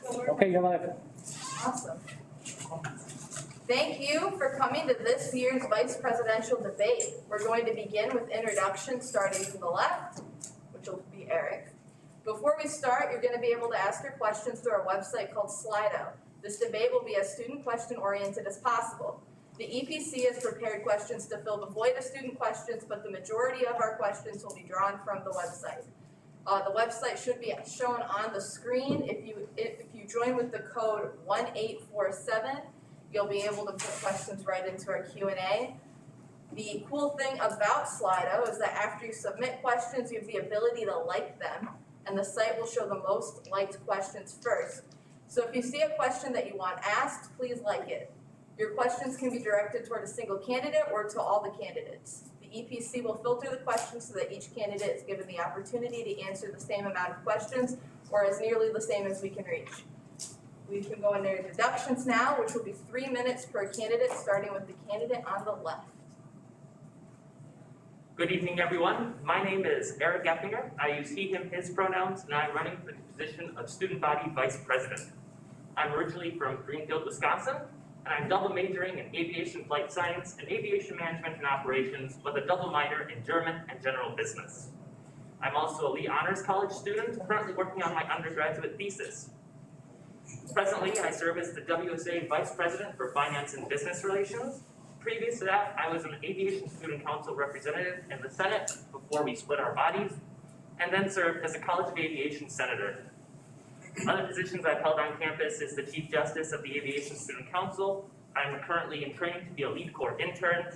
Okay, you're live. Awesome. Thank you for coming to this year's vice presidential debate. We're going to begin with introductions starting from the left, which will be Eric. Before we start, you're going to be able to ask your questions through our website called Slido. This debate will be as student question oriented as possible. The EPC has prepared questions to fill the void of student questions, but the majority of our questions will be drawn from the website. The website should be shown on the screen. If you join with the code 1847, you'll be able to put questions right into our Q&A. The cool thing about Slido is that after you submit questions, you have the ability to like them, and the site will show the most liked questions first. So if you see a question that you want asked, please like it. Your questions can be directed toward a single candidate or to all the candidates. The EPC will filter the questions so that each candidate is given the opportunity to answer the same amount of questions, or as nearly the same as we can reach. We can go into introductions now, which will be 3 minutes per candidate, starting with the candidate on the left. Good evening, everyone. My name is Eric Gephinger. I use he, him, his pronouns, and I'm running for the position of Student Body Vice President. I'm originally from Greenfield, Wisconsin, and I'm double majoring in aviation flight science and aviation management and operations with a double minor in German and general business. I'm also a Lee Honors College student, currently working on my undergraduate thesis. Presently, I serve as the WSA Vice President for Finance and Business Relations. Previous to that, I was an Aviation Student Council representative in the Senate before we split our bodies, and then served as a College of Aviation Senator. Other positions I've held on campus is the Chief Justice of the Aviation Student Council. I'm currently in training to be a Lead Corps intern.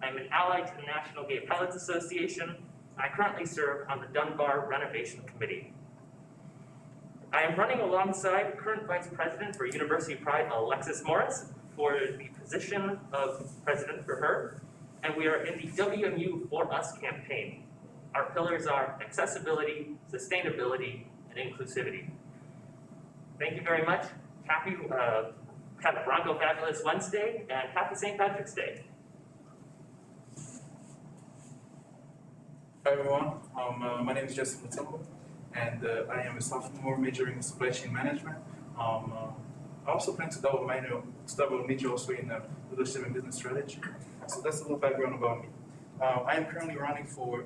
I'm an ally to the National Gay Pilots Association. I currently serve on the Dunbar Renovation Committee. I am running alongside current Vice President for University Pride, Alexis Morris, for the position of President for her, and we are in the WMU For Us campaign. Our pillars are accessibility, sustainability, and inclusivity. Thank you very much. Happy have a Bronco Fabulous Wednesday, and happy St. Patrick's Day. Hi everyone, my name is Djessy Mutombo, and I am a sophomore majoring in supply chain management. I also plan to double major also in leadership and business strategy. So that's a little background about me. I am currently running for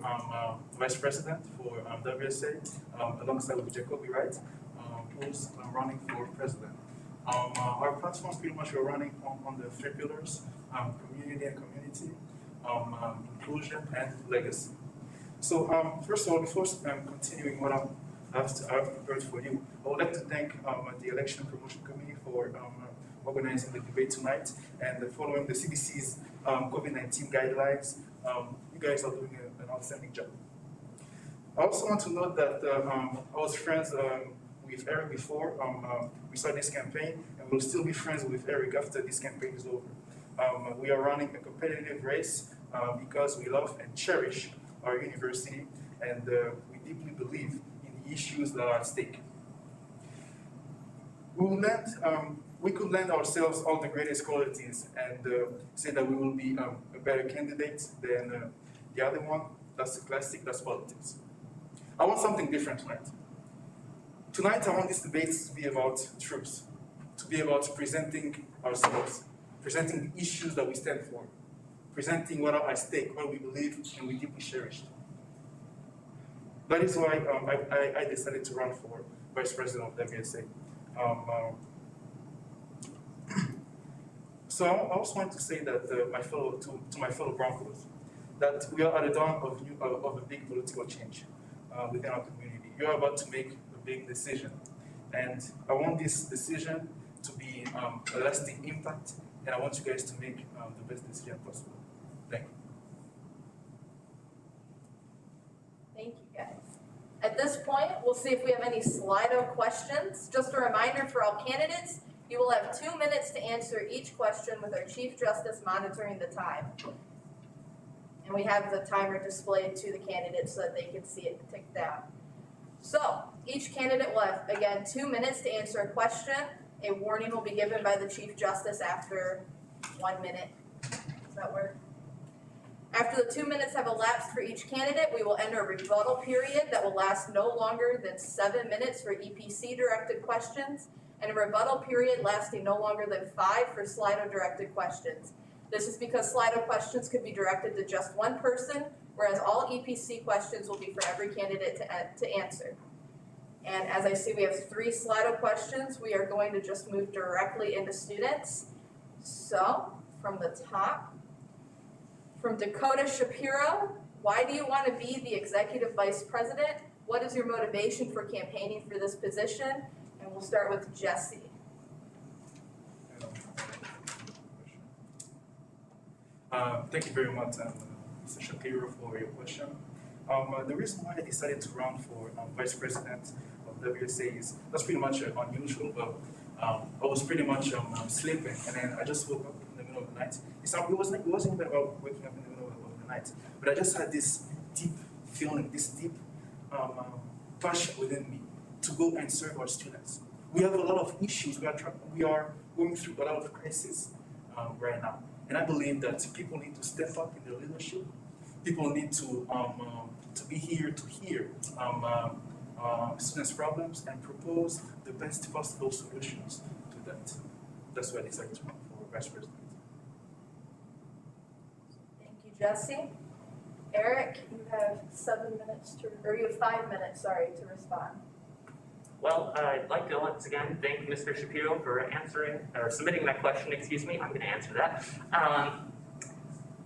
vice president for WSA, alongside with HCOB, right? Who's running for president. Our platform pretty much we're running on the 3 pillars: community and community, inclusion and legacy. So first of all, before continuing what I've prepared for you, I would like to thank the Election Promotion Committee for organizing the debate tonight and following the CDC's COVID-19 guidelines. You guys are doing an outstanding job. I also want to note that I was friends with Eric before we started this campaign, and we'll still be friends with Eric after this campaign is over. We are running a competitive race because we love and cherish our university, and we deeply believe in the issues that are at stake. We could lend ourselves all the greatest qualities and say that we will be a better candidate than the other one. That's the classic, that's politics. I want something different tonight. Tonight, I want this debate to be about truth, to be about presenting ourselves, presenting the issues that we stand for, presenting what are at stake, what we believe and we deeply cherish. That is why I decided to run for Vice President of WSA. So I also want to say that to my fellow Broncos, that we are at the dawn of a big political change within our community. You are about to make a big decision, and I want this decision to be a lasting impact, and I want you guys to make the best decision possible. Thank you. Thank you, guys. At this point, we'll see if we have any Slido questions. Just a reminder for all candidates, you will have 2 minutes to answer each question with our Chief Justice monitoring the time. And we have the timer displayed to the candidates so that they can see it tick down. So, each candidate will have, again, 2 minutes to answer a question. A warning will be given by the Chief Justice after 1 minute. Does that work? After the 2 minutes have elapsed for each candidate, we will enter a rebuttal period that will last no longer than 7 minutes for EPC-directed questions and a rebuttal period lasting no longer than 5 for Slido-directed questions. This is because Slido questions could be directed to just one person, whereas all EPC questions will be for every candidate to answer. And as I see, we have 3 Slido questions. We are going to just move directly into students. So, from the top, from Dakota Shapiro, why do you want to be the executive vice president? What is your motivation for campaigning for this position? And we'll start with Djessy. Thank you very much, Mr. Shapiro, for your question. The reason why I decided to run for vice president of WSA is that's pretty much unusual, but I was pretty much sleeping, and then I just woke up in the middle of the night. It wasn't even about waking up in the middle of the night, but I just had this deep feeling, this deep passion within me to go and serve our students. We have a lot of issues. We are going through a lot of crises right now, and I believe that people need to step up in their leadership. People need to be here to hear students' problems and propose the best possible solutions to that. That's why I decided to run for vice president. Thank you, Djessy. Eric, you have 5 minutes, to respond. Well, I'd like to once again thank Mr. Shapiro for submitting that question, excuse me. I'm going to answer that.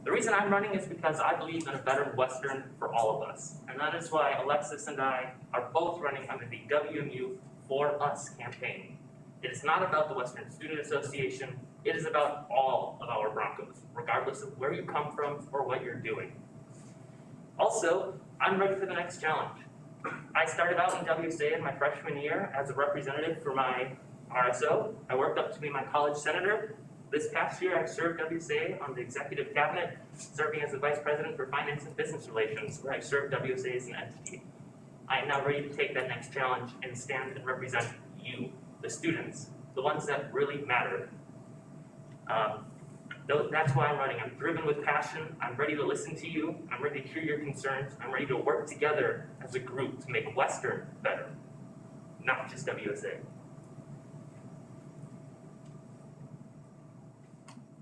The reason I'm running is because I believe in a better Western for all of us. And that is why Alexis and I are both running under the WMU For Us campaign. It is not about the Western Student Association. It is about all of our Broncos, regardless of where you come from or what you're doing. Also, I'm ready for the next challenge. I started out in WSA in my freshman year as a representative for my RSO. I worked up to be my college senator. This past year, I served WSA on the executive cabinet, serving as the vice president for finance and business relations, where I served WSA as an entity. I am now ready to take that next challenge and stand and represent you, the students, the ones that really matter. That's why I'm running. I'm driven with passion. I'm ready to listen to you. I'm ready to hear your concerns. I'm ready to work together as a group to make Western better, not just WSA.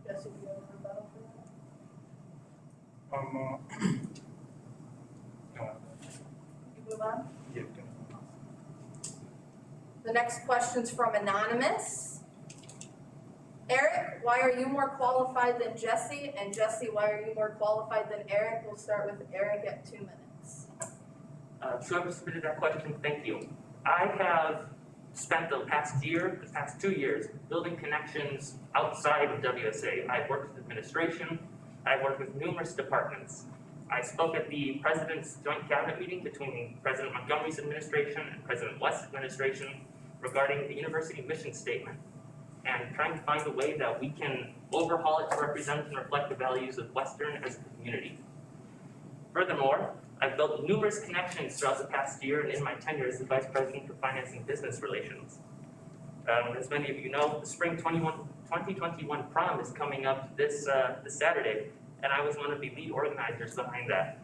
Djessy, do you have a rebuttal for that? You move on? Yeah. The next question's from Anonymous. Eric, why are you more qualified than Djessy? And Djessy, why are you more qualified than Eric? We'll start with Eric at 2 minutes. Whoever submitted that question, thank you. I have spent the past 2 years, building connections outside of WSA. I've worked with administration. I've worked with numerous departments. I spoke at the President's Joint Cabinet meeting between President Montgomery's administration and President West's administration regarding the university mission statement, and trying to find a way that we can overhaul it to represent and reflect the values of Western as a community. Furthermore, I've built numerous connections throughout the past year and in my tenure as the Vice President for Finance and Business Relations. As many of you know, the Spring 2021 prom is coming up this Saturday, and I was one of the lead organizers behind that.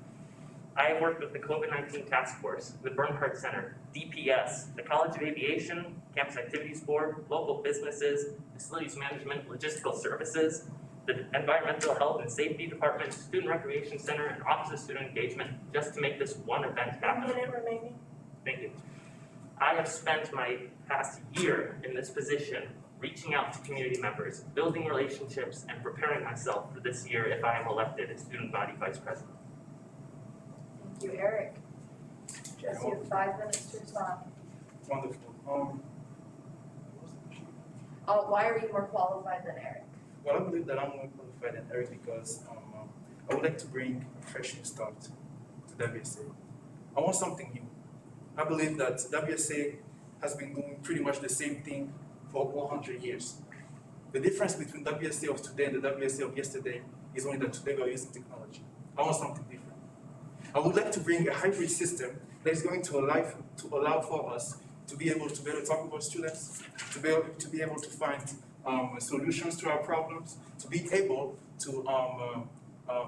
I have worked with the COVID-19 Task Force, the Bernhardt Center, DPS, the College of Aviation, Campus Activities Board, local businesses, facilities management, logistical services, the Environmental Health and Safety Department, Student Recreation Center, and Office of Student Engagement, just to make this one event happen. 1 minute remaining. Thank you. I have spent my past year in this position reaching out to community members, building relationships, and preparing myself for this year if I am elected as Student Body Vice President. Thank you, Eric. Djessy, you have 5 minutes to respond. Wonderful. Why are you more qualified than Eric? Well, I believe that I'm more qualified than Eric because I would like to bring a fresh new start to WSA. I want something new. I believe that WSA has been doing pretty much the same thing for 100 years. The difference between WSA of today and the WSA of yesterday is only that today we are using technology. I want something different. I would like to bring a hybrid system that is going to allow for us to be able to better talk about students, to be able to find solutions to our problems, to be able to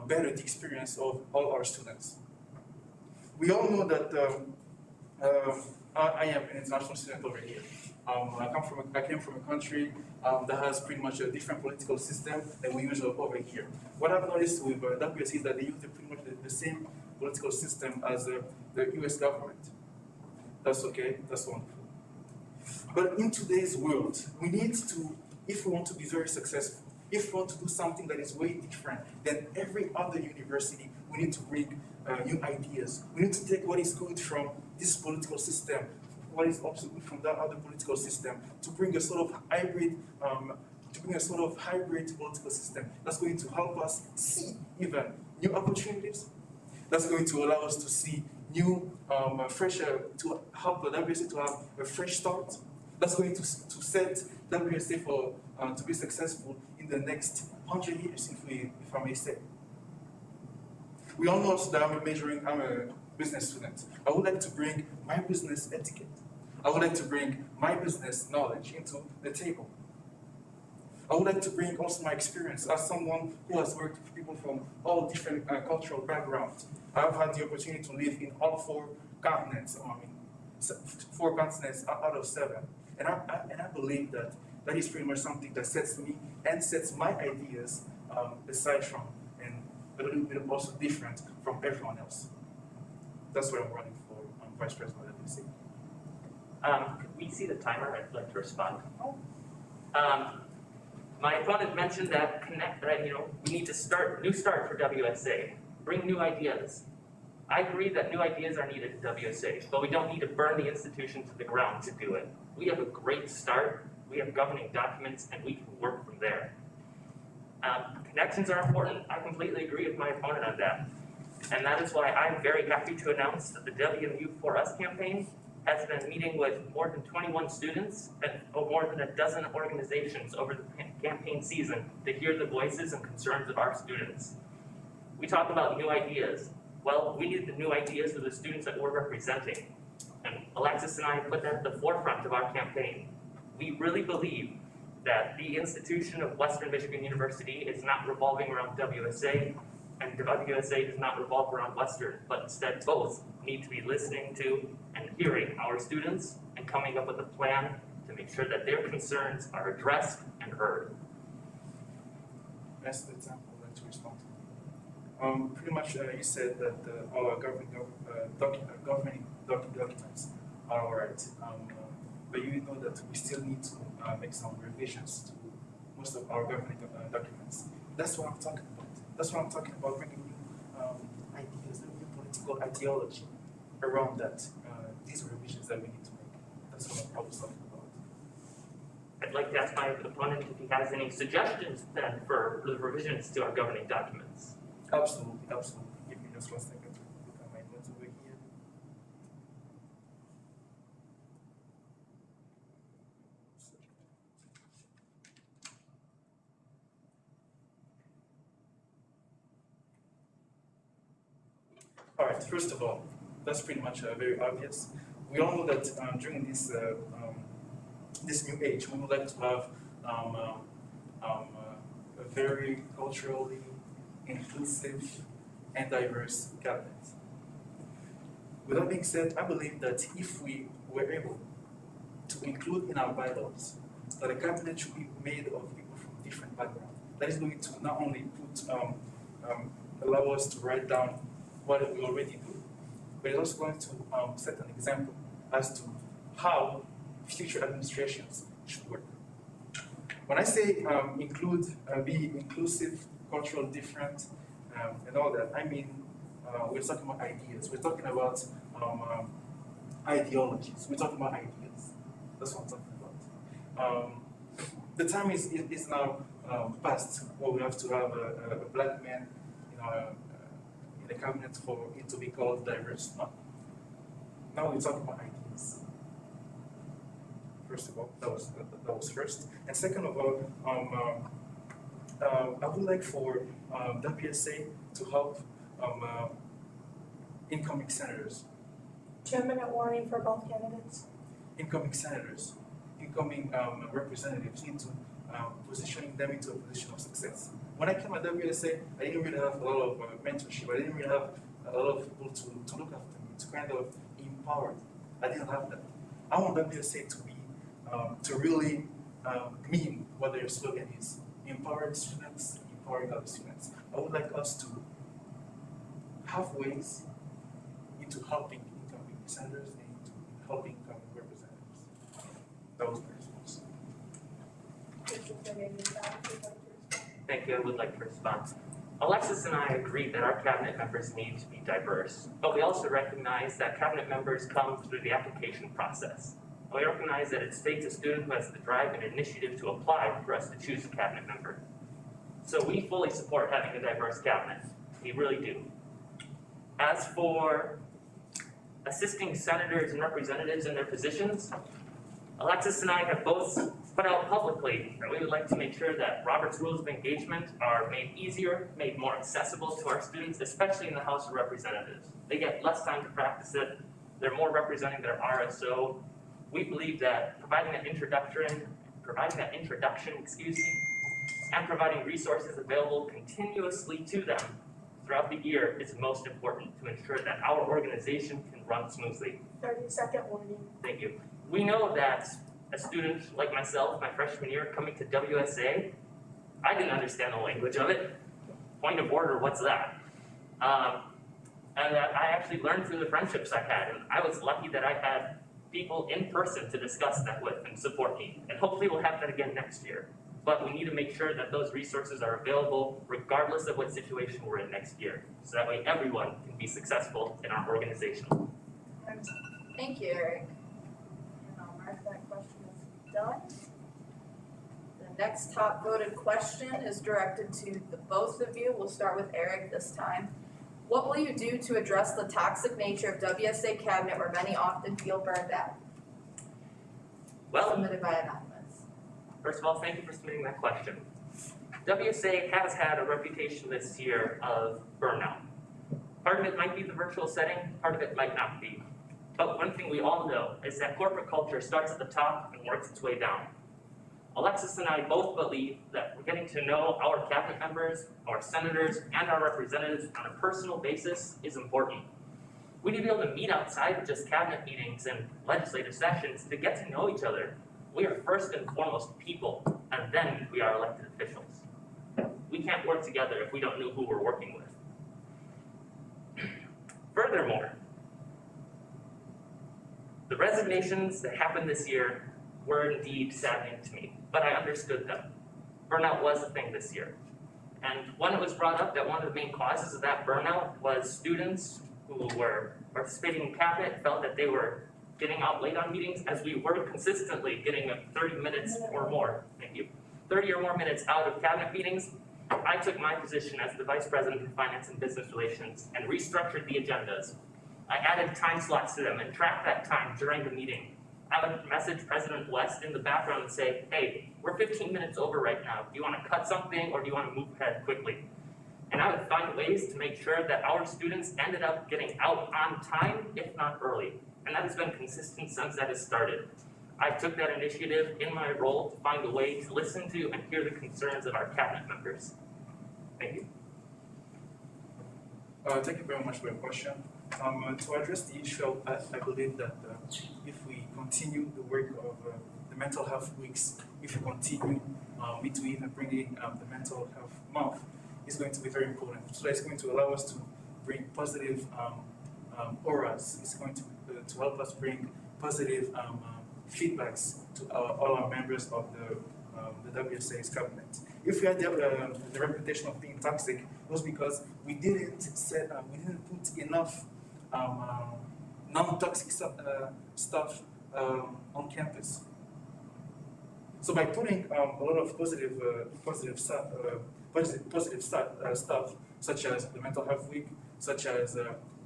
better the experience of all our students. We all know that I am an international student over here. I came from a country that has pretty much a different political system than we use over here. What I've noticed with WSA is that they use pretty much the same political system as the US government. That's okay, that's wonderful. But in today's world, we need to, if we want to be very successful, if we want to do something that is way different than every other university, we need to bring new ideas. We need to take what is good from this political system, what is also good from that other political system, to bring a sort of hybrid, political system that's going to help us see even new opportunities. That's going to allow us to see new, to help the WSA to have a fresh start. That's going to set WSA for to be successful in the next 100 years, if I may say. We all know that I'm a business student. I would like to bring my business etiquette. I would like to bring my business knowledge into the table. I would like to bring also my experience as someone who has worked with people from all different cultural backgrounds. I've had the opportunity to live in all 4 continents, 4 continents out of 7. And I believe that that is pretty much something that sets me and sets my ideas aside from and a little bit also different from everyone else. That's what I'm running for Vice President of the WSA. Could we see the timer? I'd like to respond. My opponent mentioned that we need to new start for WSA. Bring new ideas. I agree that new ideas are needed at WSA, but we don't need to burn the institution to the ground to do it. We have a great start, we have governing documents, and we can work from there. Connections are important. I completely agree with my opponent on that. And that is why I'm very happy to announce that the WMU4Us campaign has been meeting with more than 21 students and more than a dozen organizations over the campaign season to hear the voices and concerns of our students. We talk about new ideas. Well, we need the new ideas of the students that we're representing. And Alexis and I put that at the forefront of our campaign. We really believe that the institution of Western Michigan University is not revolving around WSA, and WSA does not revolve around Western, but instead both need to be listening to and hearing our students and coming up with a plan to make sure that their concerns are addressed and heard. That's the example I'd like to respond to. Pretty much you said that all our governing documents are all right, but you know that we still need to make some revisions to most of our governing documents. That's what I'm talking about. That's what I'm talking about, bringing new ideas, new political ideology around that, these revisions that we need to make. That's what I was talking about. I'd like to ask my opponent if he has any suggestions then for the revisions to our governing documents. Absolutely, absolutely. Give me just 1 second to look at my notes over here. All right, first of all, that's pretty much very obvious. We all know that during this this new age, we would like to have a very culturally inclusive and diverse cabinet. With that being said, I believe that if we were able to include in our bylaws that a cabinet should be made of people from different backgrounds, that is going to not only allow us to write down what we already do, but it's also going to set an example as to how future administrations should work. When I say be inclusive, cultural different, and all that, I mean we're talking about ideas. We're talking about ideologies. We're talking about ideas. That's what I'm talking about. The time is now past where we have to have a black man in the cabinet for it to be called diverse. No? Now we're talking about ideas. First of all, that was first. And second of all, I would like for WSA to help incoming senators. 2-minute warning for both candidates. Incoming senators, incoming representatives into positioning them into a position of success. When I came at WSA, I didn't really have a lot of mentorship. I didn't really have a lot of people to look after me, to kind of empower me. I didn't have that. I want WSA to be, to really mean what their slogan is: empowering students, empowering other students. I would like us to have ways into helping incoming senators and into helping incoming representatives. That was my response. Thank you, I would like to respond. Alexis and I agree that our cabinet members need to be diverse, but we also recognize that cabinet members come through the application process. We recognize that it takes a student who has the drive and initiative to apply for us to choose a cabinet member. So we fully support having a diverse cabinet, we really do. As for assisting senators and representatives in their positions, Alexis and I have both put out publicly that we would like to make sure that Robert's Rules of Engagement are made easier, made more accessible to our students, especially in the House of Representatives. They get less time to practice it, they're more representing their RSO. We believe that providing that introduction, and providing resources available continuously to them throughout the year is most important to ensure that our organization can run smoothly. 30-second warning. Thank you. We know that a student like myself, my freshman year, coming to WSA, I didn't understand the language of it. Point of order, what's that? And that I actually learned through the friendships I had, and I was lucky that I had people in person to discuss that with and support me. And hopefully we'll have that again next year. But we need to make sure that those resources are available regardless of what situation we're in next year. So that way everyone can be successful in our organization. Thank you, Eric. And I'll mark that question as done. The next top voted question is directed to the both of you. We'll start with Eric this time. What will you do to address the toxic nature of WSA cabinet where many often feel burned out? Well, Submitted by Anonymous. first of all, thank you for submitting that question. WSA has had a reputation this year of burnout. Part of it might be the virtual setting, part of it might not be. But one thing we all know is that corporate culture starts at the top and works its way down. Alexis and I both believe that we're getting to know our cabinet members, our senators, and our representatives on a personal basis is important. We need to be able to meet outside of just cabinet meetings and legislative sessions to get to know each other. We are first and foremost people, and then we are elected officials. We can't work together if we don't know who we're working with. Furthermore, the resignations that happened this year were indeed saddening to me, but I understood them. Burnout was a thing this year. And when it was brought up that one of the main causes of that burnout was students who were participating in cabinet felt that they were getting out late on meetings, as we were consistently getting 30 minutes or more, 30 or more minutes out of cabinet meetings, I took my position as the Vice President of Finance and Business Relations and restructured the agendas. I added time slots to them and tracked that time during the meeting. I would message President West in the background and say, hey, we're 15 minutes over right now. Do you want to cut something or do you want to move ahead quickly? And I would find ways to make sure that our students ended up getting out on time, if not early. And that has been consistent since that has started. I took that initiative in my role to find a way to listen to and hear the concerns of our cabinet members. Thank you. Thank you very much for your question. To address the issue, I believe that if we continue the work of the mental health weeks, if we continue to even bring in the mental health month, it's going to be very important. So it's going to allow us to bring positive auras. It's going to help us bring positive feedbacks to all our members of the WSA's cabinet. If we had the reputation of being toxic, it was because we didn't put enough non-toxic stuff on campus. So by putting a lot of positive stuff, such as the mental health week, such as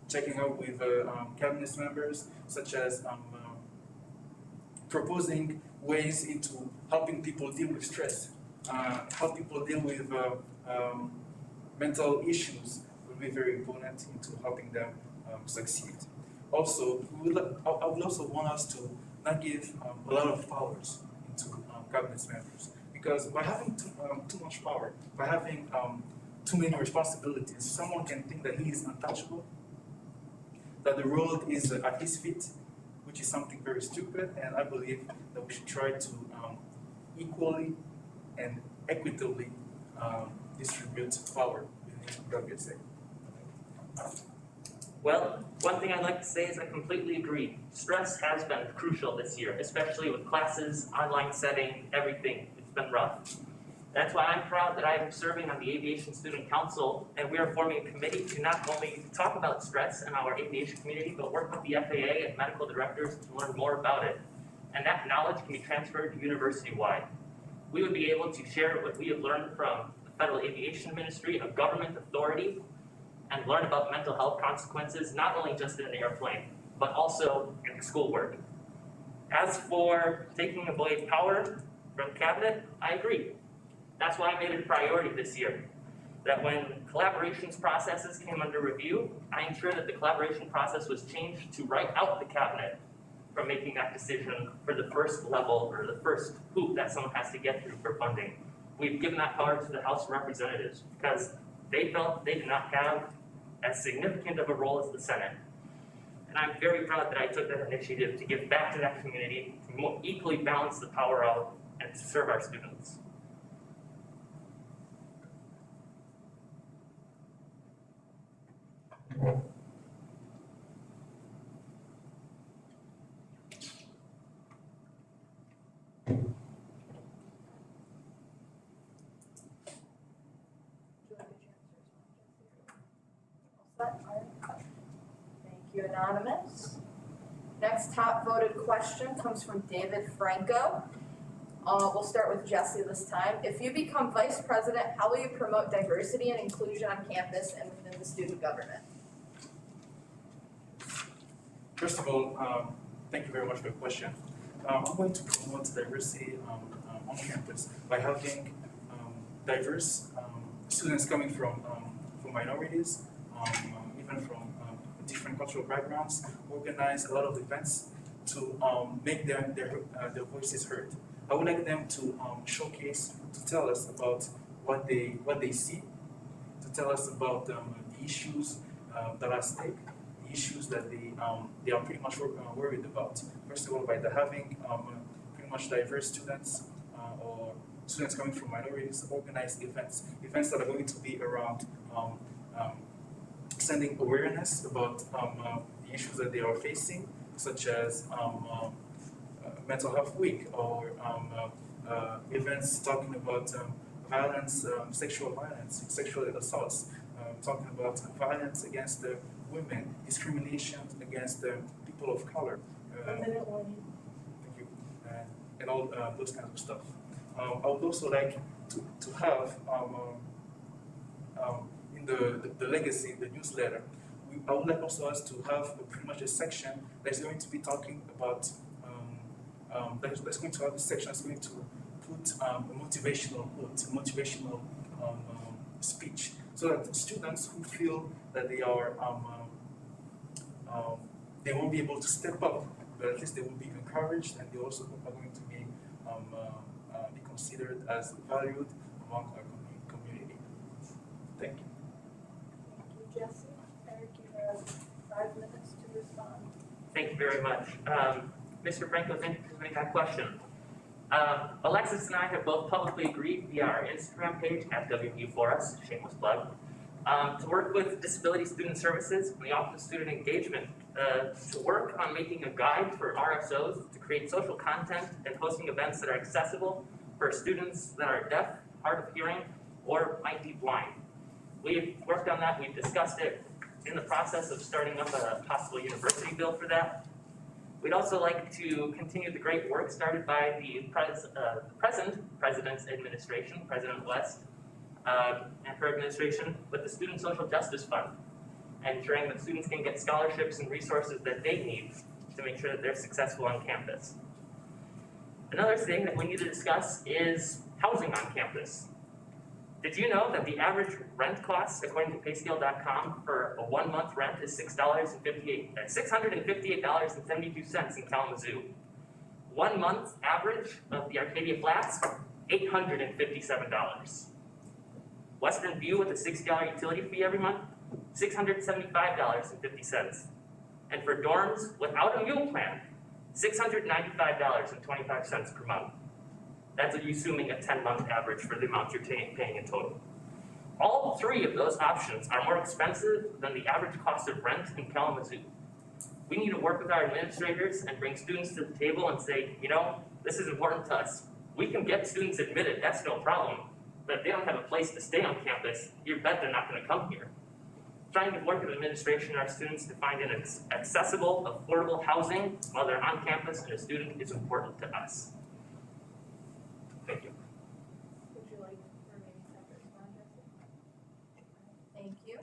checking out with cabinet members, such as proposing ways into helping people deal with stress, help people deal with mental issues will be very important into helping them succeed. Also, I would also want us to not give a lot of powers into cabinet members, because by having too much power, by having too many responsibilities, someone can think that he is untouchable, that the world is at his feet, which which is something very stupid, and I believe that we should try to equally and equitably distribute power within WSA. Well, one thing I'd like to say is I completely agree. Stress has been crucial this year, especially with classes, online setting, everything. It's been rough. That's why I'm proud that I'm serving on the Aviation Student Council, and we are forming a committee to not only talk about stress in our aviation community, but work with the FAA and medical directors to learn more about it. And that knowledge can be transferred university-wide. We would be able to share what we have learned from the Federal Aviation Ministry, a government authority, and learn about mental health consequences, not only just in an airplane, but also in schoolwork. As for taking away power from cabinet, I agree. That's why I made it a priority this year, that when collaborations processes came under review, I ensured that the collaboration process was changed to write out the cabinet from making that decision for the first level or the first hoop that someone has to get through for funding. We've given that power to the House of Representatives because they felt they did not have as significant of a role as the Senate. And I'm very proud that I took that initiative to give back to that community, to more equally balance the power out and to serve our students. Thank you, Anonymous. Next top voted question comes from David Franco. We'll start with Djessy this time. If you become vice president, how will you promote diversity and inclusion on campus and within the student government? First of all, thank you very much for the question. I'm going to promote diversity on campus by having diverse students coming from minorities, even from different cultural backgrounds, organize a lot of events to make their voices heard. I would like them to showcase, to tell us about what they see, to tell us about the issues that are at stake, the issues that they are pretty much worried about. First of all, by having pretty much diverse students or students coming from minorities organize events that are going to be around sending awareness about the issues that they are facing, such as Mental Health Week or events talking about violence, sexual assaults, talking about violence against women, discrimination against people of color. Thank you, and all those kinds of stuff. I would also like to have in the legacy, the newsletter, I would like also us to have pretty much a section that's going to be talking about that's going to have a section that's going to put a motivational speech, so that the students who feel that they are they won't be able to step up, but at least they will be encouraged, and they also are going to be considered as valued among our community. Thank you. Thank you, Djessy. Eric, you have 5 minutes to respond. Thank you very much. Mr. Franco, thank you for submitting that question. Alexis and I have both publicly agreed via our Instagram page at WV4us, shameless plug, to work with Disability Student Services and the Office of Student Engagement to work on making a guide for RSOs to create social content and hosting events that are accessible for students that are deaf, hard of hearing, or might be blind. We've worked on that, we've discussed it, in the process of starting up a possible university bill for that. We'd also like to continue the great work started by the present President's administration, President West, and her administration, with the Student Social Justice Fund, ensuring that students can get scholarships and resources that they need to make sure that they're successful on campus. Another thing that we need to discuss is housing on campus. Did you know that the average rent cost, according to payscale.com, for a 1-month rent is $658.72 in Kalamazoo? 1 month average of the Arcadia Flats, $857. Western View with a $60 utility fee every month, $675.50. And for dorms without a mule plan, $695.25 per month. That's assuming a 10-month average for the amount you're paying in total. All three of those options are more expensive than the average cost of rent in Kalamazoo. We need to work with our administrators and bring students to the table and say, you know, this is important to us. We can get students admitted, that's no problem. But if they don't have a place to stay on campus, you bet they're not going to come here. Trying to work with administration and our students to find an accessible, affordable housing while they're on campus and a student is important to us. Thank you. Would you like for maybe time to respond, Djessy? Thank you.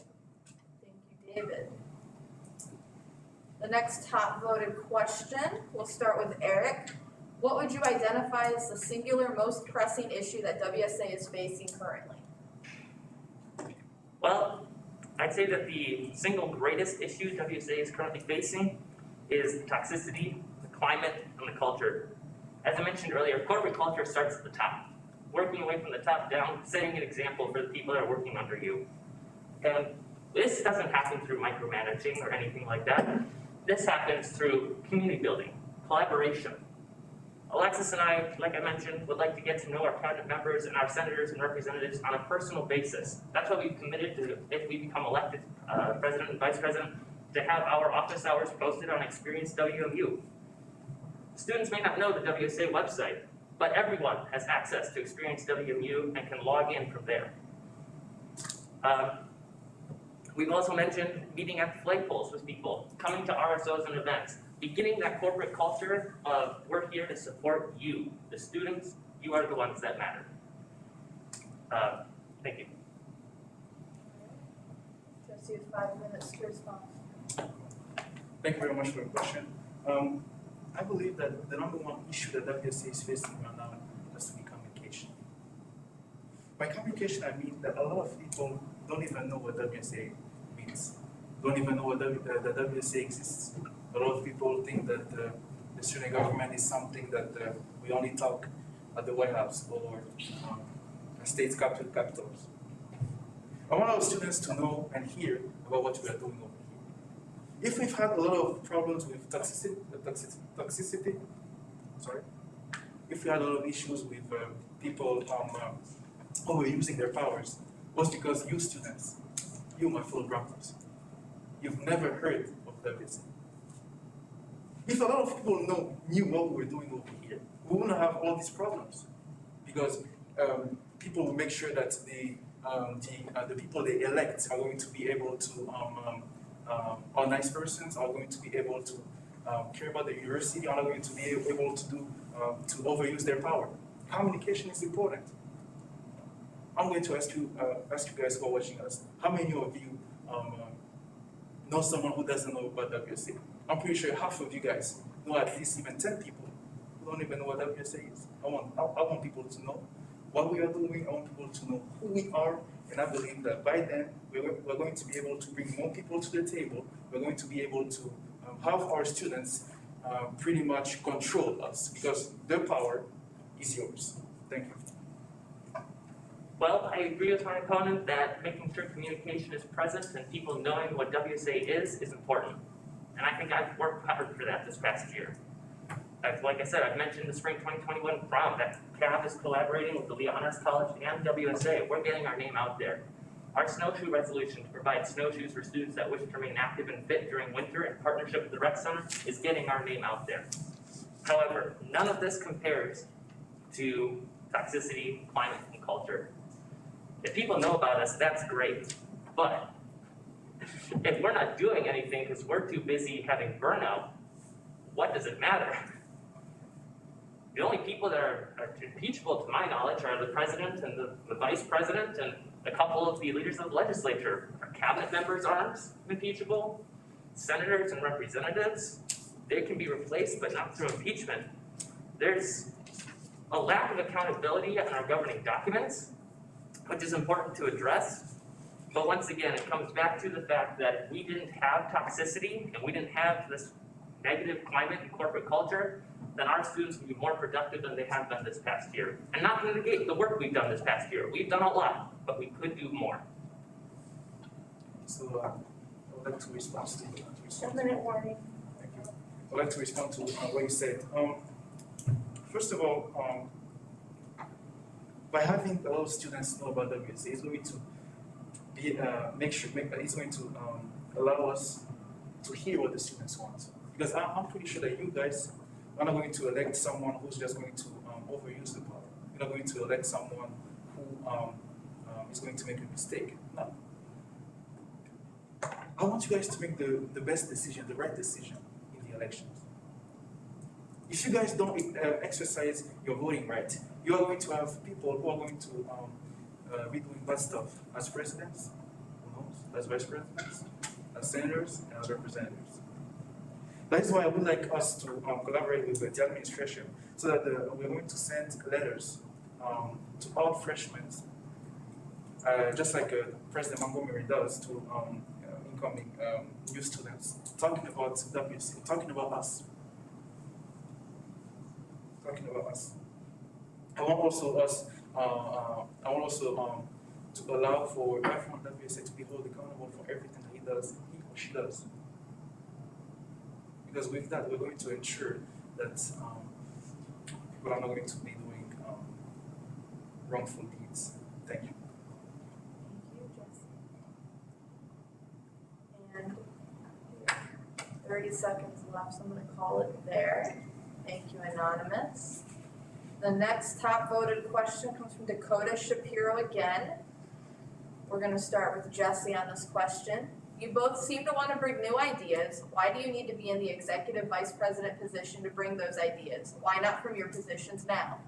Thank you, David. The next top voted question, we'll start with Eric. What would you identify as the singular most pressing issue that WSA is facing currently? Well, I'd say that the single greatest issue WSA is currently facing is toxicity, the climate, and the culture. As I mentioned earlier, corporate culture starts at the top. Working away from the top down, setting an example for the people that are working under you. And this doesn't happen through micromanaging or anything like that. This happens through community building, collaboration. Alexis and I, like I mentioned, would like to get to know our cabinet members and our senators and representatives on a personal basis. That's what we've committed to if we become elected president and vice president, to have our office hours posted on Experience WMU. Students may not know the WSA website, but everyone has access to Experience WMU and can log in from there. We've also mentioned meeting at the flagpoles with people, coming to RSOs and events, beginning that corporate culture of we're here to support you, the students, you are the ones that matter. Thank you. Jesse has 5 minutes to respond. Thank you very much for your question. I believe that the number one issue that WSA is facing right now has to be communication. By communication, I mean that a lot of people don't even know what WSA means, don't even know what the WSA exists. A lot of people think that the student government is something that we only talk at the White House or state's capitals. I want our students to know and hear about what we are doing over here. If we've had a lot of problems with toxicity, if we had a lot of issues with people overusing their powers, it was because you students, you my fellow grappers, you've never heard of WSA. If a lot of people knew what we were doing over here, we wouldn't have all these problems, because people will make sure that the people they elect are going to be able to are nice persons, are going to be able to care about the university, are not going to be able to do to overuse their power. Communication is important. I'm going to ask you guys who are watching us, how many of you know someone who doesn't know about WSA? I'm pretty sure half of you guys know at least even 10 people who don't even know what WSA is. I want people to know what we are doing. I want people to know who we are, and I believe that by then we're going to be able to bring more people to the table. We're going to be able to have our students pretty much control us, because their power is yours. Thank you. Well, I agree with my opponent that making sure communication is present and people knowing what WSA is important. And I think I've worked hard for that this past year. Like I said, I've mentioned the spring 2021 prom, that CAB is collaborating with the Leonis College and WSA. We're getting our name out there. Our snowshoe resolution to provide snowshoes for students that wish to remain active and fit during winter in partnership with the Rec Center is getting our name out there. However, none of this compares to toxicity, climate, and culture. If people know about us, that's great, but if we're not doing anything because we're too busy having burnout, what does it matter? The only people that are impeachable, to my knowledge, are the president and the vice president and a couple of the leaders of the legislature. Our cabinet members aren't impeachable. Senators and representatives, they can be replaced, but not through impeachment. There's a lack of accountability in our governing documents, which is important to address. But once again, it comes back to the fact that we didn't have toxicity and we didn't have this negative climate and corporate culture, then our students would be more productive than they have been this past year. And not to negate the work we've done this past year. We've done a lot, but we could do more. So I would like to respond to 1 minute warning. Thank you. I'd like to respond to what you said. First of all, by having a lot of students know about WSA, it's going to be it's going to allow us to hear what the students want. Because I'm pretty sure that you guys are not going to elect someone who's just going to overuse the power. You're not going to elect someone who is going to make a mistake. No. I want you guys to make the best decision, the right decision in the elections. If you guys don't exercise your voting right, you are going to have people who are going to be doing bad stuff as presidents, who knows, as vice presidents, as senators, and as representatives. That is why I would like us to collaborate with the administration so that we're going to send letters to all freshmen, just like President Montgomery does to incoming new students, talking about WSA, talking about us. I want also to allow for everyone at WSA to be held accountable for everything that he or she does. Because with that, we're going to ensure that people are not going to be doing wrongful deeds. Thank you. Thank you, Jesse. And 30 seconds left, so I'm going to call it there. Thank you, Anonymous. The next top voted question comes from Dakota Shapiro again. We're going to start with Jesse on this question. You both seem to want to bring new ideas. Why do you need to be in the executive vice president position to bring those ideas? Why not from your positions now?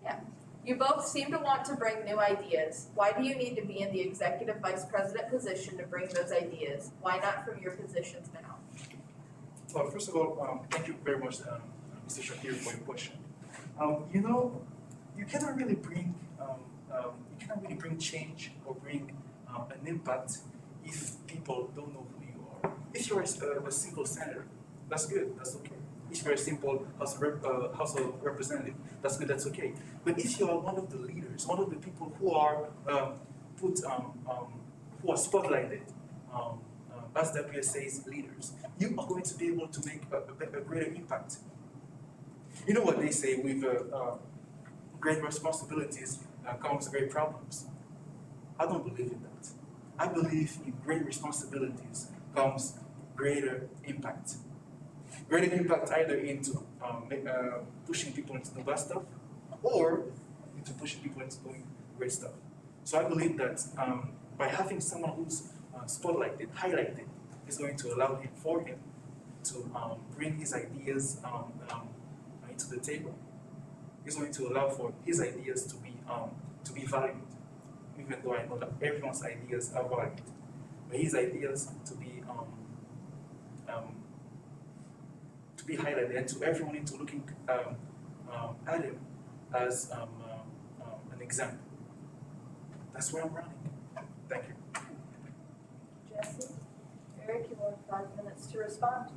Yeah. You both seem to want to bring new ideas. Why do you need to be in the executive vice president position to bring those ideas? Why not from your positions now? Well, first of all, thank you very much, Mr. Shapiro, for your question. You cannot really bring change or bring an impact if people don't know who you are. If you're a simple senator, that's good, that's okay. If you're a simple House of Representative, that's good, that's okay. But if you are one of the leaders, one of the people who are who are spotlighted as WSA's leaders, you are going to be able to make a greater impact. You know what they say, with great responsibilities comes great problems. I don't believe in that. I believe in great responsibilities comes greater impact. Greater impact either into pushing people into the bad stuff or into pushing people into doing great stuff. So I believe that by having someone who's spotlighted, highlighted, is going to allow him to bring his ideas into the table. It's going to allow for his ideas to be valued, even though I know that everyone's ideas are valued, but his ideas to be highlighted and to everyone into looking at him as an example. That's where I'm running. Thank you. Jesse? Eric, you have 5 minutes to respond.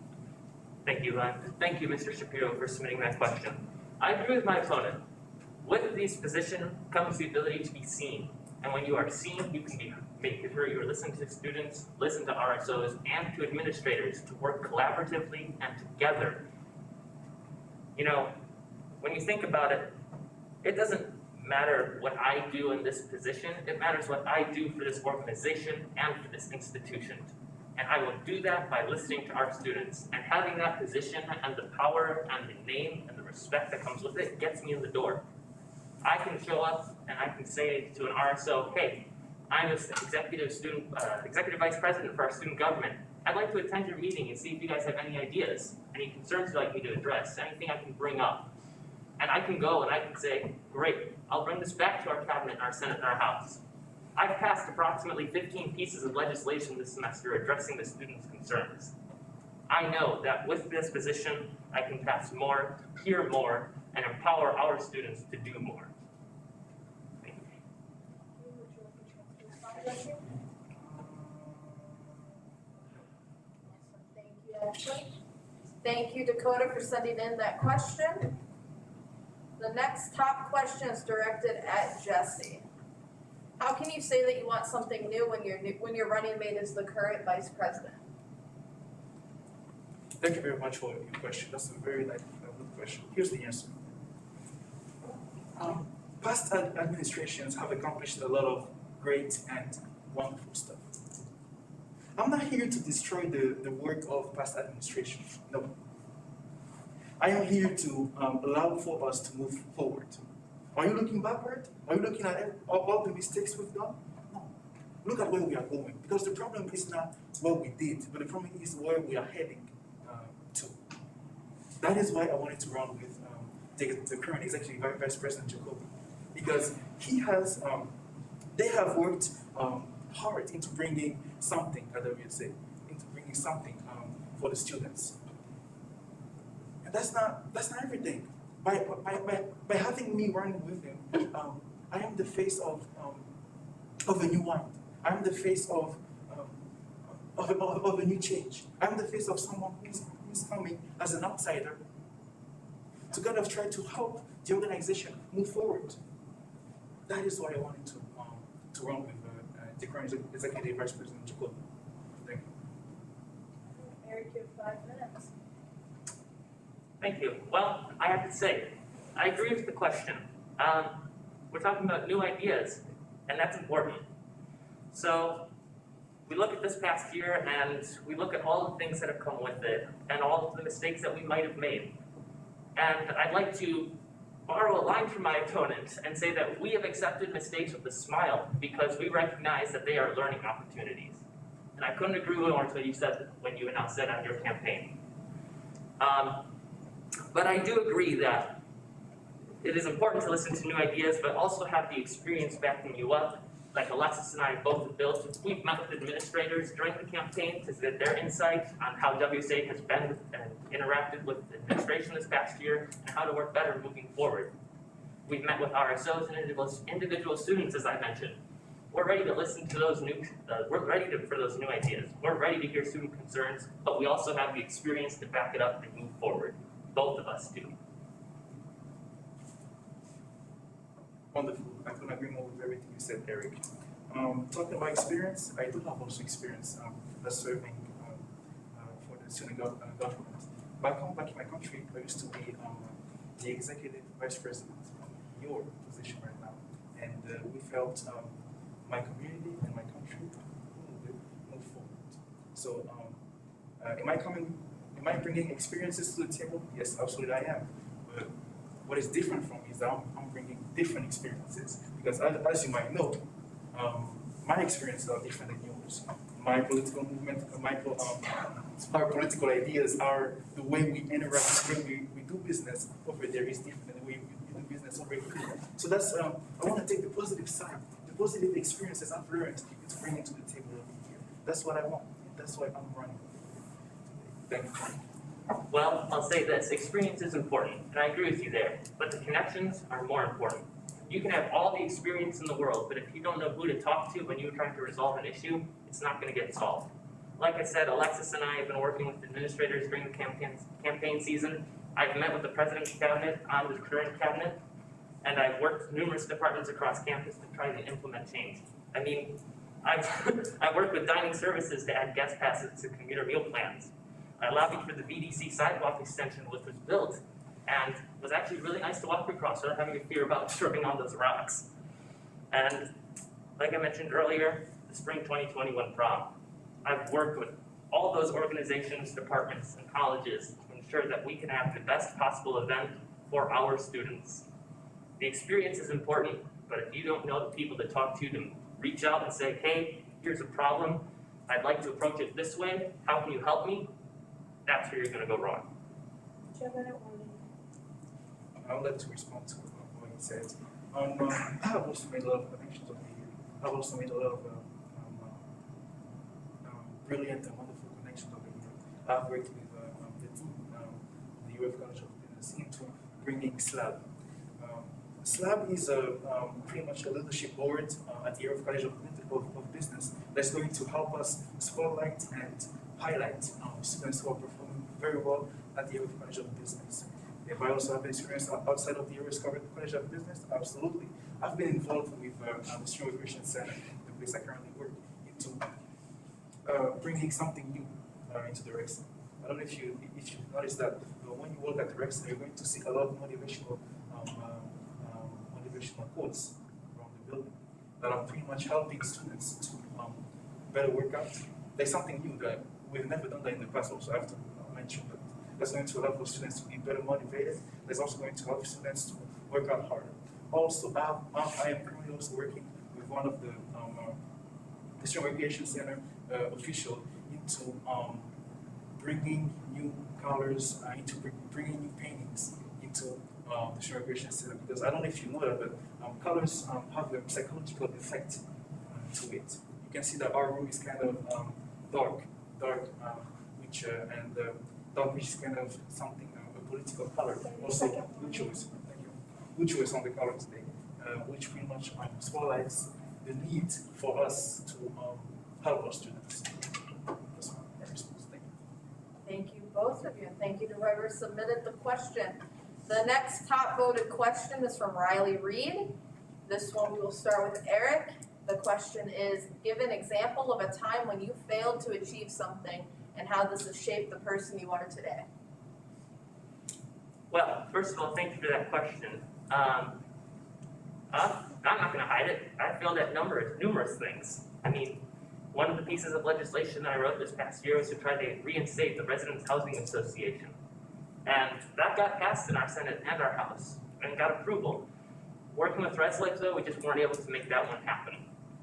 Thank you, thank you, Mr. Shapiro, for submitting that question. I agree with my opponent. With this position comes the ability to be seen. And when you are seen, you can make sure you're listening to students, listen to RSOs, and to administrators to work collaboratively and together. You know, when you think about it, it doesn't matter what I do in this position, it matters what I do for this organization and for this institution. And I will do that by listening to our students. And having that position and the power and the name and the respect that comes with it gets me in the door. I can show up and I can say to an RSO, hey, I'm an executive vice president for our student government. I'd like to attend your meeting and see if you guys have any ideas, any concerns you'd like me to address, anything I can bring up. And I can go and I can say, great, I'll bring this back to our cabinet, our Senate, and our House. I've passed approximately 15 pieces of legislation this semester addressing the students' concerns. I know that with this position, I can pass more, hear more, and empower our students to do more. Thank you. Thank you, Ashley. Thank you, Dakota, for sending in that question. The next top question is directed at Jesse. How can you say that you want something new when your running mate is the current vice president? Thank you very much for your question. That's a very good question. Here's the answer. Past administrations have accomplished a lot of great and wonderful stuff. I'm not here to destroy the work of past administration. No. I am here to allow for us to move forward. Are you looking backward? Are you looking at all the mistakes we've done? No. Look at where we are going. Because the problem is not what we did, but the problem is where we are heading to. That is why I wanted to run with the current Executive Vice President Jacoby. Because he has, they have worked hard into bringing something at WSA, into bringing something for the students. And that's not everything. By having me running with him, I am the face of a new mind. I am the face of a new change. I am the face of someone who's coming as an outsider to kind of try to help the organization move forward. That is why I wanted to run with the current Executive Vice President Jacob. Thank you. Eric, you have 5 minutes. Thank you. Well, I have to say, I agree with the question. We're talking about new ideas, and that's important. So we look at this past year, and we look at all the things that have come with it, and all of the mistakes that we might have made. And I'd like to borrow a line from my opponent and say that we have accepted mistakes with a smile because we recognize that they are learning opportunities. And I couldn't agree more with what you said when you announced that on your campaign. But I do agree that it is important to listen to new ideas, but also have the experience backing you up. Like Alexis and I both have built, we've met with administrators during the campaign to get their insight on how WSA has been and interacted with administration this past year and how to work better moving forward. We've met with RSOs and individual students, as I mentioned. We're ready to listen to those for those new ideas. We're ready to hear student concerns, but we also have the experience to back it up and move forward. Both of us do. Wonderful. I couldn't agree more with everything you said, Eric. Talking about experience, I do have also experience serving for the student government. Back in my country, I used to be the executive vice president, your position right now, and we felt my community and my country move forward. So, am I bringing experiences to the table? Yes, absolutely I am. But what is different from me is that I'm bringing different experiences. Because as you might know, my experiences are different than yours. My political movement, our political ideas are the way we interact, the way we do business over there is different than the way we do business over here. So that's, I want to take the positive side, the positive experiences I've learned to bring it to the table over here. That's what I want. That's why I'm running. Thank you. Well, I'll say this, experience is important, and I agree with you there, but the connections are more important. You can have all the experience in the world, but if you don't know who to talk to when you're trying to resolve an issue, it's not going to get solved. Like I said, Alexis and I have been working with administrators during the campaign season. I've met with the president's cabinet on the current cabinet, and I've worked with numerous departments across campus to try to implement change. I mean, I've worked with dining services to add guest passes to commuter meal plans. I lobbied for the VDC sidewalk extension, which was built, and was actually really nice to walk across without having to fear about tripping on those rocks. And like I mentioned earlier, the spring 2021 prom. I've worked with all those organizations, departments, and colleges to ensure that we can have the best possible event for our students. The experience is important, but if you don't know the people to talk to reach out and say, hey, here's a problem, I'd like to approach it this way, how can you help me? That's where you're going to go wrong. Do you have any warning? I would like to respond to what he said. I have also made a lot of connections over here. I've also made a lot of brilliant and wonderful connections over here. I've worked with the team, the UF College of Business, into bringing SLAB. SLAB is pretty much a leadership board at the UF College of Business that's going to help us spotlight and highlight students who are performing very well at the UF College of Business. If I also have experience outside of the UF College of Business, absolutely. I've been involved with the Student Recreation Center, the place I currently work, into bringing something new into the I don't know if you noticed that when you work at the rec center, you're going to see a lot of motivational quotes around the building that are pretty much helping students to better work out. There's something new that we've never done that in the past. Also, I have to mention that that's going to allow students to be better motivated. That's also going to help students to work out harder. Also, I am currently also working with one of the District Recreation Center official into bringing new colors, into bringing new paintings into the District Recreation Center, because I don't know if you know that, but colors have a psychological effect to it. You can see that our room is kind of dark, which is kind of something, a political color. Also, blue choice on the color today, which pretty much spotlights the need for us to help our students. That's my response. Thank you. Thank you, both of you, and thank you to whoever submitted the question. The next top voted question is from Riley Reed. This one we will start with Eric. The question is, give an example of a time when you failed to achieve something and how this has shaped the person you are today. Well, first of all, thank you for that question. I'm not going to hide it. I failed at numerous things. I mean, one of the pieces of legislation that I wrote this past year was to try to reinstate the Residents Housing Association. And that got passed in our Senate and our House and got approval. Working with ResLife, though, we just weren't able to make that one happen.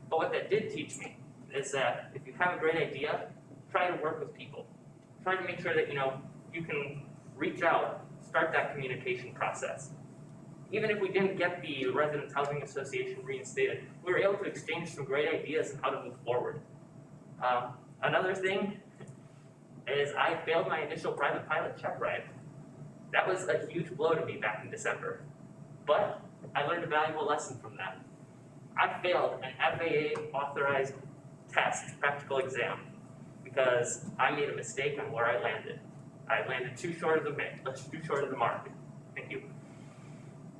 But what that did teach me is that if you have a great idea, try to work with people. Try to make sure that you can reach out, start that communication process. Even if we didn't get the Residents Housing Association reinstated, we were able to exchange some great ideas on how to move forward. Another thing is I failed my initial private pilot check ride. That was a huge blow to me back in December. But I learned a valuable lesson from that. I failed an FAA authorized test, practical exam, because I made a mistake on where I landed. I landed too short of the mark. Thank you.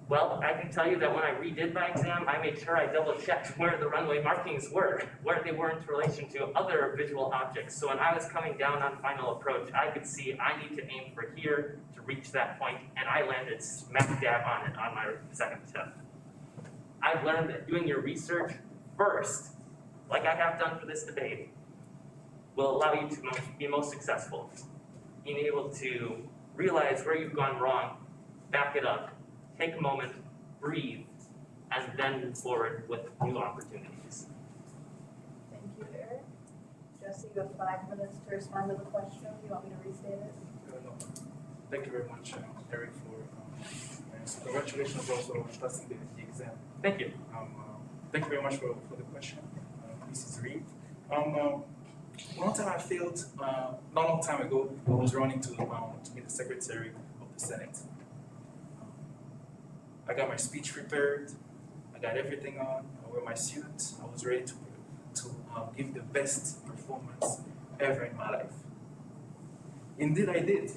Well, I can tell you that when I redid my exam, I made sure I double-checked where the runway markings were, where they were in relation to other visual objects. So when I was coming down on final approach, I could see I need to aim for here to reach that point, and I landed smack dab on it on my second attempt. I've learned that doing your research first, like I have done for this debate, will allow you to be most successful. Being able to realize where you've gone wrong, back it up, take a moment, breathe, and then move forward with new opportunities. Thank you, Eric. Jesse, you have 5 minutes to respond to the question. Do you want me to restate it? No. Thank you very much, Eric, for congratulations also on passing the exam. Thank you. Thank you very much for the question, Mrs. Reed. One time I failed, not a long time ago, I was running to be the Secretary of the Senate. I got my speech prepared, I got everything on, I wear my suit, I was ready to give the best performance ever in my life. Indeed I did.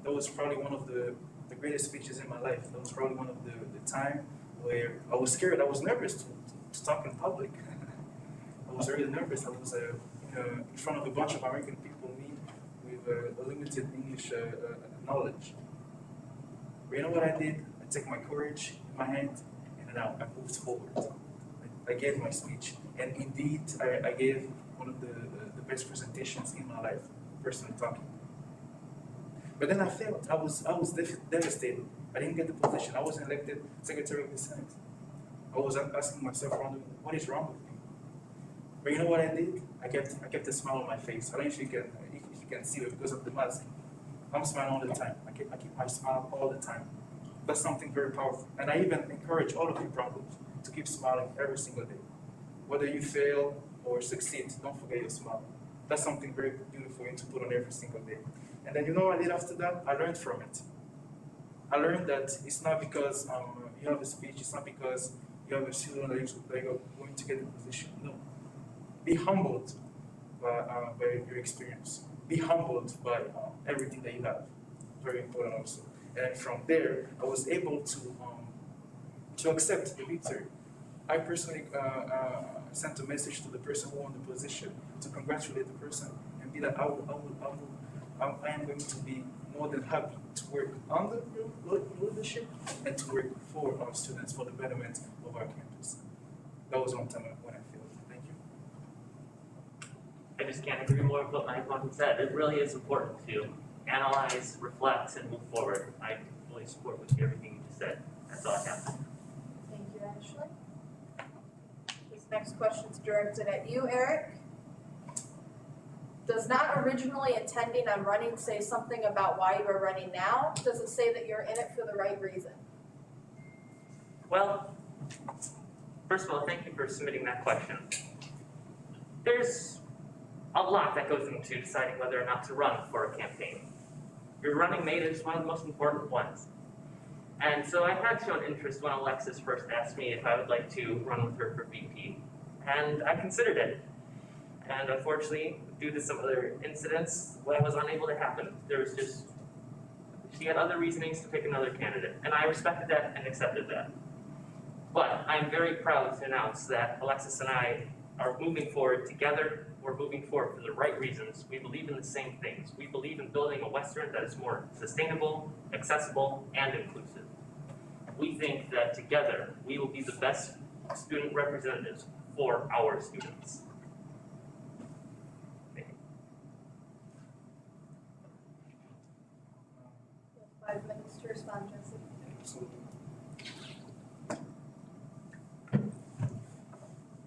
That was probably one of the greatest speeches in my life. That was probably one of the time where I was scared, I was nervous to talk in public. I was really nervous. I was in front of a bunch of American people, me, with a limited English knowledge. But you know what I did? I took my courage in my hand, and then I moved forward. I gave my speech, and indeed, I gave one of the best presentations in my life, personally talking. But then I failed. I was devastated. I didn't get the position. I wasn't elected Secretary of the Senate. I was asking myself, what is wrong with me? But you know what I did? I kept a smile on my face. I don't know if you can see it because of the mask. I'm smiling all the time. I keep my smile all the time. That's something very powerful. And I even encourage all of you brothers to keep smiling every single day. Whether you fail or succeed, don't forget your smile. That's something very beautiful to put on every single day. And then you know what I did after that? I learned from it. I learned that it's not because you have a speech, it's not because you have a student that you're going to get the position. No. Be humbled by your experience. Be humbled by everything that you have. Very important also. And from there, I was able to accept the victory. I personally sent a message to the person who won the position to congratulate the person and be that I will I am going to be more than happy to work under your leadership and to work for our students for the betterment of our campus. That was one time when I feel. Thank you. I just can't agree more with what my opponent said. It really is important to analyze, reflect, and move forward. I fully support with everything you just said. That's all I have. Thank you, Ashley. This next question's directed at you, Eric. Does not originally intending on running say something about why you are running now? Does it say that you're in it for the right reason? Well, first of all, thank you for submitting that question. There's a lot that goes into deciding whether or not to run for a campaign. Your running mate is one of the most important ones. And so I had shown interest when Alexis first asked me if I would like to run with her for VP, and I considered it. And unfortunately, due to some other incidents, that was unable to happen. She had other reasonings to pick another candidate, and I respected that and accepted that. But I'm very proud to announce that Alexis and I are moving forward together. We're moving forward for the right reasons. We believe in the same things. We believe in building a Western that is more sustainable, accessible, and inclusive. We think that together, we will be the best student representatives for our students. You have 5 minutes to respond, Jesse. Absolutely.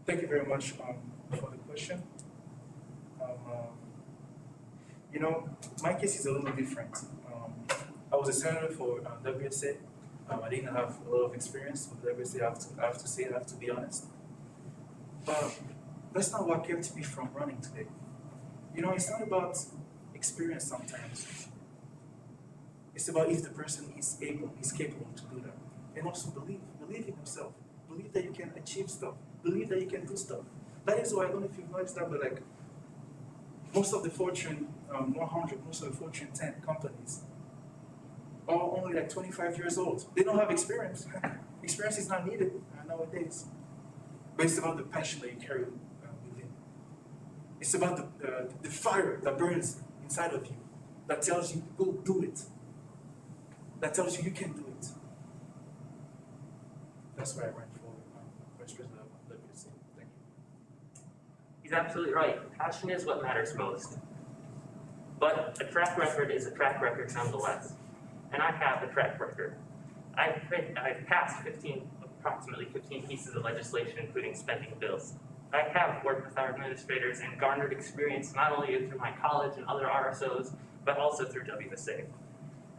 Thank you very much for the question. My case is a little different. I was a senator for WSA. I didn't have a lot of experience with WSA, I have to be honest. But that's not what kept me from running today. It's not about experience sometimes. It's about if the person is capable to do that. And also believe in yourself. Believe that you can achieve stuff. Believe that you can do stuff. That is why, I don't know if you've noticed that, but like most of the Fortune 100, most of the Fortune 10 companies are only like 25 years old. They don't have experience. Experience is not needed nowadays. But it's about the passion that you carry within. It's about the fire that burns inside of you, that tells you, go do it. That tells you can do it. That's why I ran for Vice President of WSA. Thank you. He's absolutely right. Passion is what matters most. But a track record is a track record nonetheless. And I have a track record. I've passed approximately 15 pieces of legislation, including spending bills. I have worked with our administrators and garnered experience not only through my college and other RSOs, but also through WSA.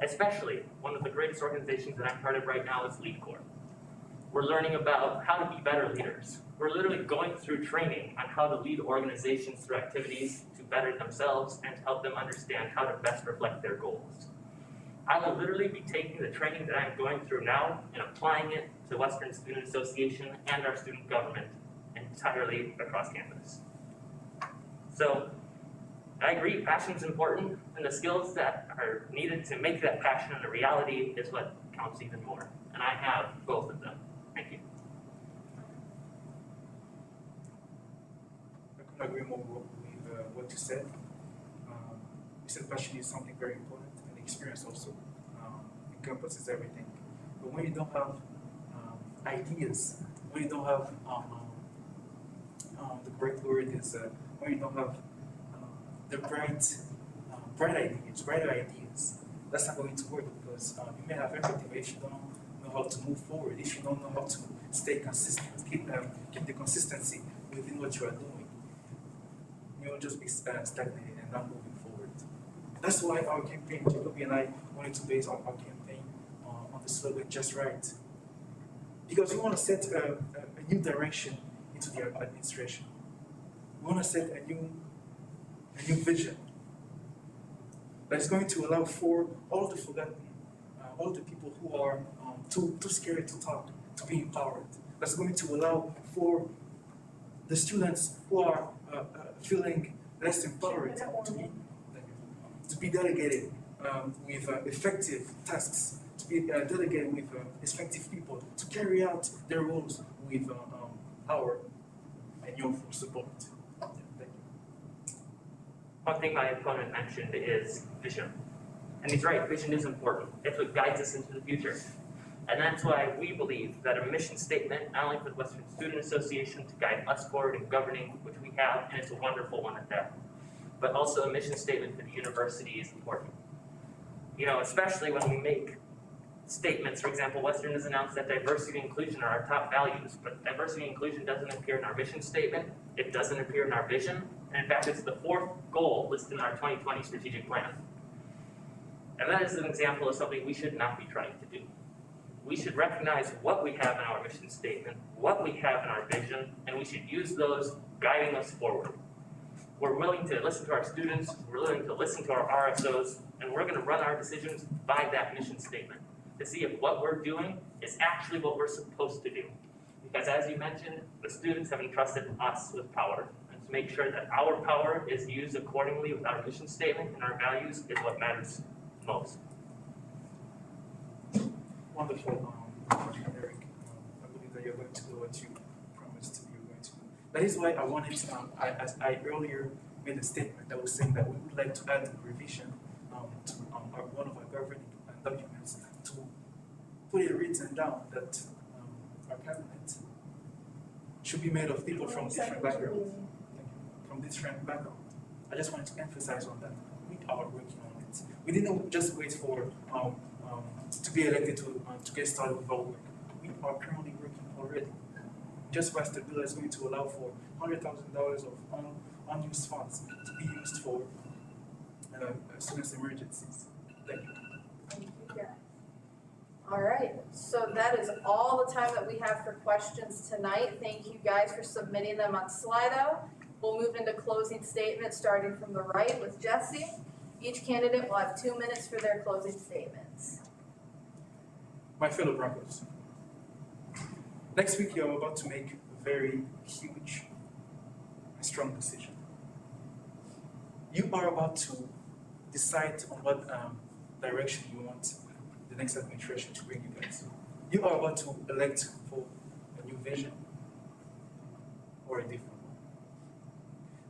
Especially, one of the greatest organizations that I'm part of right now is LeadCorp. We're learning about how to be better leaders. We're literally going through training on how to lead organizations through activities to better themselves and to help them understand how to best reflect their goals. I will literally be taking the training that I'm going through now and applying it to Western Student Association and our student government entirely across campus. So, I agree, passion is important, and the skills that are needed to make that passion a reality is what counts even more. And I have both of them. Thank you. I couldn't agree more with what you said. You said passion is something very important, and experience also encompasses everything. But when you don't have ideas, when you don't have the correct word is when you don't have the brighter ideas, that's not going to work because you may have everything, but if you don't know how to move forward, if you don't know how to stay consistent, keep the consistency within what you are doing, you'll just be stagnated and not moving forward. That's why our campaign, Jacoby and I wanted to base our campaign on the slogan, just right. Because we want to set a new direction into the administration. We want to set a new vision that's going to allow for all the forgotten, all the people who are too scared to talk, to be empowered. That's going to allow for the students who are feeling less empowered to be delegated with effective tasks, to be delegated with effective people, to carry out their roles with our and your full support. Thank you. One thing my opponent mentioned is vision. And he's right, vision is important. It's what guides us into the future. And that's why we believe that a mission statement, not only for the Western Student Association to guide us forward in governing, which we have, and it's a wonderful one at that, but also a mission statement for the university is important. You know, especially when we make statements, for example, Western has announced that diversity and inclusion are our top values, but diversity and inclusion doesn't appear in our mission statement, it doesn't appear in our vision, and in fact it's the fourth goal listed in our 2020 strategic plan. And that is an example of something we should not be trying to do. We should recognize what we have in our mission statement, what we have in our vision, and we should use those guiding us forward. We're willing to listen to our students, we're willing to listen to our RSOs, and we're gonna run our decisions by that mission statement to see if what we're doing is actually what we're supposed to do. Because as you mentioned, the students have entrusted us with power, and to make sure that our power is used accordingly with our mission statement and our values is what matters most. Wonderful, Eric. I believe that you're going to do what you promised you're going to do. That is why I wanted, as I earlier made a statement that was saying that we would like to add a revision to one of our governing documents to put it written down that our cabinet should be made of people from different backgrounds. From different backgrounds. I just wanted to emphasize on that. We are working on it. We didn't just wait for to be elected to get started with our work. We are currently working already. Just passed the bill is going to allow for $100,000 of unused funds to be used for students' emergencies. Thank you. Thank you, Gary. All right, so that is all the time that we have for questions tonight. Thank you guys for submitting them on Slido. We'll move into closing statements, starting from the right with Djessy. Each candidate will have 2 minutes for their closing statements. My fellow Broncos, next week you're about to make a very huge and strong decision. You are about to decide on what direction you want the next administration to bring you guys. You are about to elect for a new vision or a different one.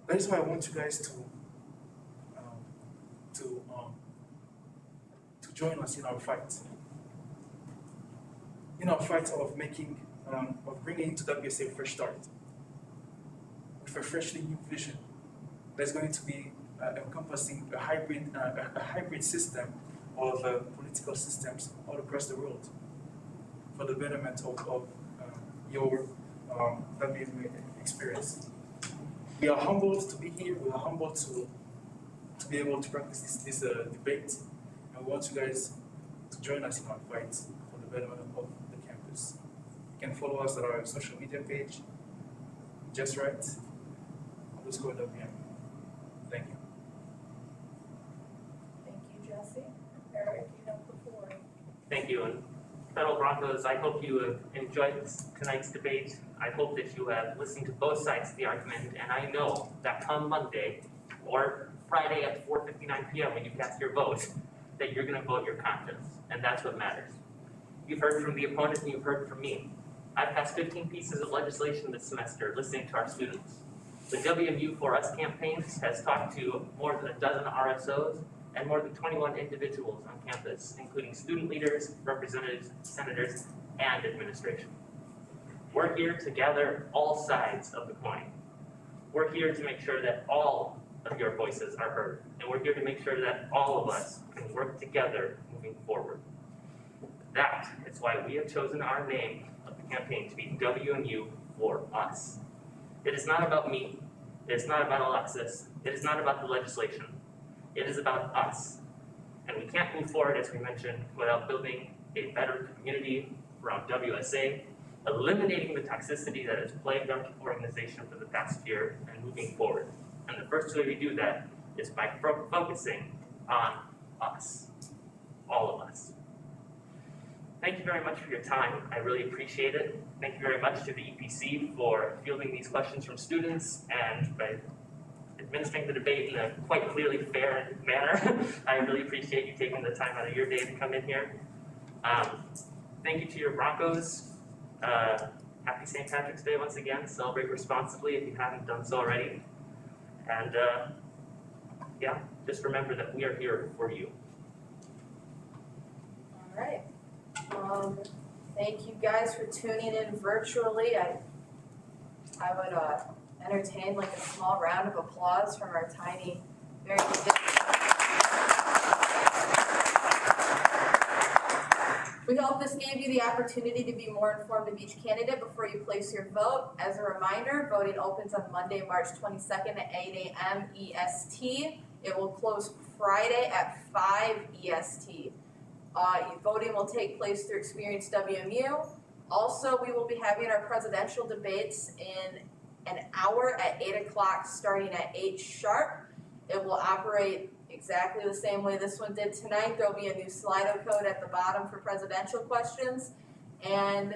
That is why I want you guys to join us in our fight. In our fight of bringing into WSA a fresh start with a freshly new vision that's going to be encompassing a hybrid system of political systems all across the world for the betterment of your WSA experience. We are humbled to be here. We are humbled to be able to practice this debate, and we want you guys to join us in our fight for the betterment of the campus. You can follow us at our social media page, just right, _WM. Thank you. Thank you, Djessy. Eric, you have the floor. Thank you, and fellow Broncos, I hope you have enjoyed tonight's debate. I hope that you have listened to both sides of the argument, and I know that come Monday or Friday at 4:59 p.m. when you cast your vote, that you're going to vote your conscience, and that's what matters. You've heard from the opponent and you've heard from me. I've passed 15 pieces of legislation this semester listening to our students. The WMU for Us campaign has talked to more than a dozen RSOs and more than 21 individuals on campus, including student leaders, representatives, senators, and administration. We're here to gather all sides of the coin. We're here to make sure that all of your voices are heard, and we're here to make sure that all of us can work together moving forward. That is why we have chosen our name of the campaign to be WMU for Us. It is not about me, it is not about Alexis, it is not about the legislation. It is about us. And we can't move forward, as we mentioned, without building a better community around WSA, eliminating the toxicity that has plagued our organization for the past year, and moving forward. And the first way we do that is by focusing on us, all of us. Thank you very much for your time. I really appreciate it. Thank you very much to the EPC for fielding these questions from students and by administering the debate in a quite clearly fair manner. I really appreciate you taking the time out of your day to come in here. Thank you to your Broncos. Happy St. Patrick's Day once again. Celebrate responsibly if you haven't done so already. And yeah, just remember that we are here for you. All right. Thank you guys for tuning in virtually. I would entertain like a small round of applause from our tiny, very We hope this gave you the opportunity to be more informed of each candidate before you place your vote. As a reminder, voting opens on Monday, March 22nd at 8 a.m. EST. It will close Friday at 5 EST. Voting will take place through Experience WMU. Also, we will be having our presidential debates in an hour at 8 o'clock starting at 8 sharp. It will operate exactly the same way this one did tonight. There'll be a new Slido code at the bottom for presidential questions. And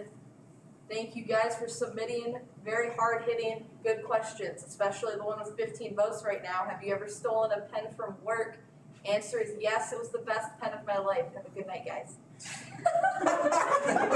thank you guys for submitting very hard-hitting, good questions, especially the one with 15 votes right now. Have you ever stolen a pen from work? Answer is yes, it was the best pen of my life. Have a good night, guys.